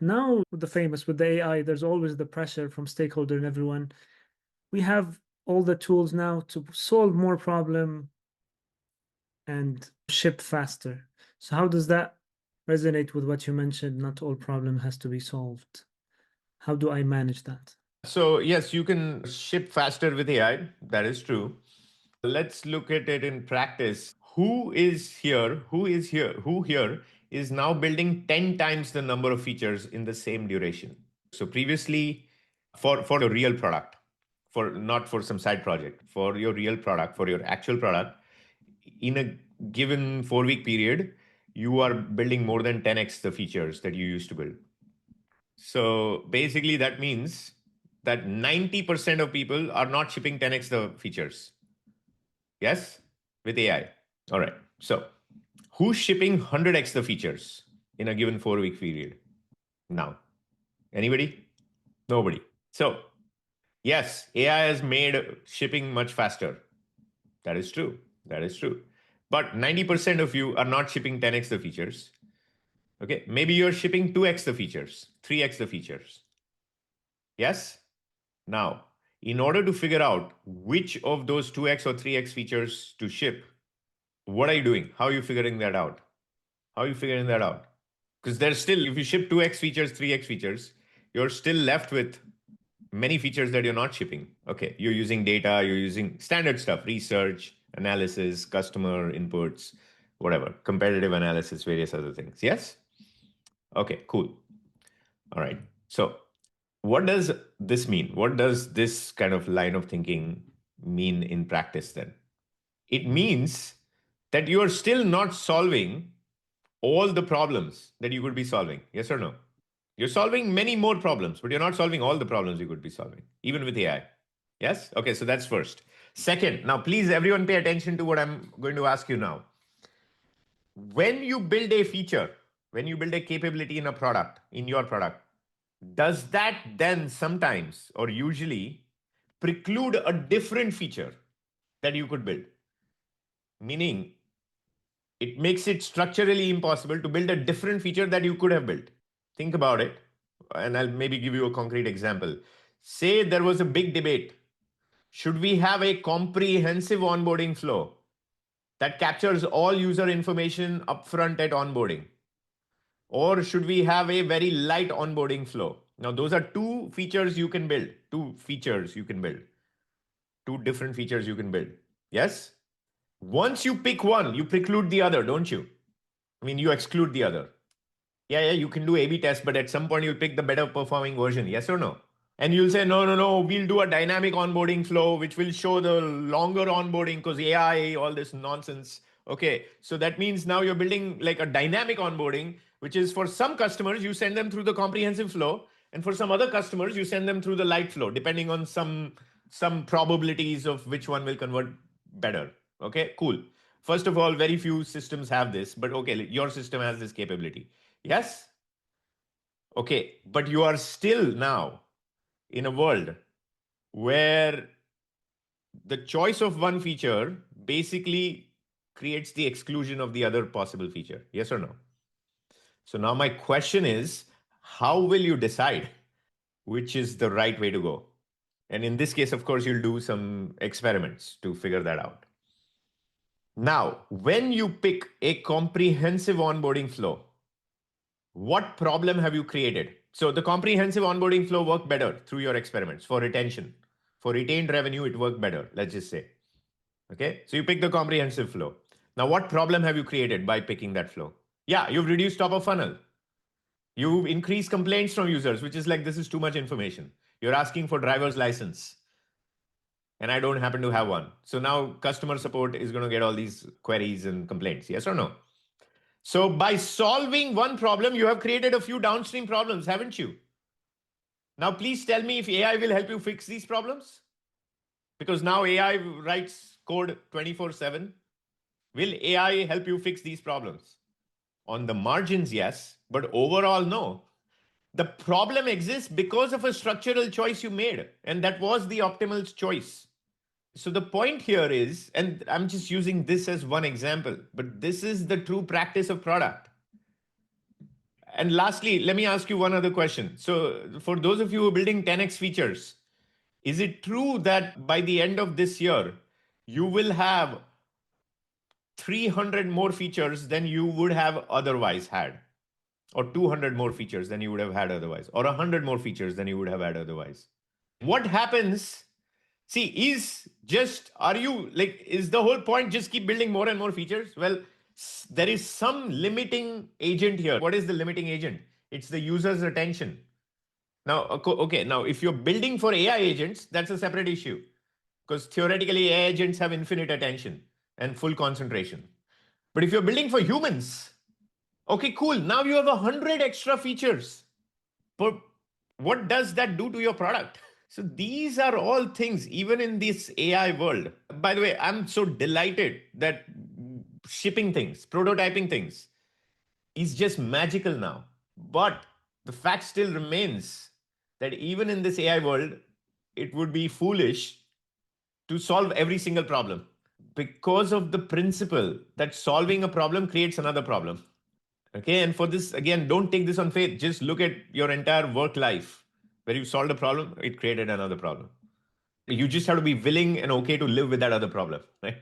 Now, with the AI, there's always the pressure from stakeholder and everyone. We have all the tools now to solve more problem and ship faster. So how does that resonate with what you mentioned? Not all problem has to be solved. How do I manage that? So yes, you can ship faster with AI. That is true. Let's look at it in practice. Who here is now building 10 times the number of features in the same duration? So previously, for a real product, for not for some side project, for your real product, for your actual product, in a given 4-week period, you are building more than 10x the features that you used to build. So basically, that means that 90% of people are not shipping 10x the features. Yes, with AI. All right. So who's shipping 100x the features in a given 4-week period now? Anybody? Nobody. So yes, AI has made shipping much faster. That is true. That is true. But 90% of you are not shipping 10x the features. Okay. Maybe you're shipping 2x the features, 3x the features. Yes? Now, in order to figure out which of those 2x or 3x features to ship, what are you doing? How are you figuring that out? How are you figuring that out? Because there's still, if you ship 2x features, 3x features, you're still left with many features that you're not shipping. Okay, you're using data, you're using standard stuff, research, analysis, customer inputs, whatever, competitive analysis, various other things. Yes? Okay, cool. All right. So what does this mean? What does this kind of line of thinking mean in practice then? It means that you are still not solving all the problems that you could be solving. Yes or no? You're solving many more problems, but you're not solving all the problems you could be solving, even with AI. Yes? Okay, so that's first. Second, now please everyone pay attention to what I'm going to ask you now. When you build a feature, when you build a capability in a product, in your product, does that then sometimes or usually preclude a different feature that you could build? Meaning, it makes it structurally impossible to build a different feature that you could have built. Think about it, and I'll maybe give you a concrete example. Say there was a big debate. Should we have a comprehensive onboarding flow that captures all user information upfront at onboarding? Or should we have a very light onboarding flow? Now, those are two features you can build, two different features you can build. Yes? Once you pick one, you preclude the other, don't you? I mean, you exclude the other. Yeah, you can do A/B tests, but at some point you'll pick the better performing version. Yes or no? And you'll say, no, we'll do a dynamic onboarding flow, which will show the longer onboarding because AI, all this nonsense. Okay, so that means now you're building like a dynamic onboarding, which is for some customers, you send them through the comprehensive flow. And for some other customers, you send them through the light flow, depending on some probabilities of which one will convert better. Okay, cool. First of all, very few systems have this, but okay, your system has this capability. Yes? Okay, but you are still now in a world where the choice of one feature basically creates the exclusion of the other possible feature. Yes or no? So now my question is, how will you decide which is the right way to go? And in this case, of course, you'll do some experiments to figure that out. Now, when you pick a comprehensive onboarding flow, what problem have you created? So the comprehensive onboarding flow worked better through your experiments for retention. For retained revenue, it worked better, let's just say. Okay, so you pick the comprehensive flow. Now, what problem have you created by picking that flow? Yeah, you've reduced top of funnel. You've increased complaints from users, which is like, this is too much information. You're asking for driver's license, and I don't happen to have one. So now customer support is going to get all these queries and complaints. Yes or no? So by solving one problem, you have created a few downstream problems, haven't you? Now, please tell me if AI will help you fix these problems. Because now AI writes code 24/7. Will AI help you fix these problems? On the margins, yes, but overall, no. The problem exists because of a structural choice you made, and that was the optimal choice. So the point here is, and I'm just using this as one example, but this is the true practice of product. And lastly, let me ask you one other question. So for those of you who are building 10x features, is it true that by the end of this year, you will have 300 more features than you would have otherwise had? Or 200 more features than you would have had otherwise? Or 100 more features than you would have had otherwise? What happens? See, is the whole point just keep building more and more features? Well, there is some limiting agent here. What is the limiting agent? It's the user's attention. Now, okay, now if you're building for AI agents, that's a separate issue because theoretically AI agents have infinite attention and full concentration. But if you're building for humans, okay, cool. Now you have 100 extra features. But what does that do to your product? So these are all things, even in this AI world. By the way, I'm so delighted that shipping things, prototyping things is just magical now. But the fact still remains that even in this AI world, it would be foolish to solve every single problem because of the principle that solving a problem creates another problem. Okay, and for this, again, don't take this on faith. Just look at your entire work life. Where you solved a problem, it created another problem. You just have to be willing and okay to live with that other problem, right?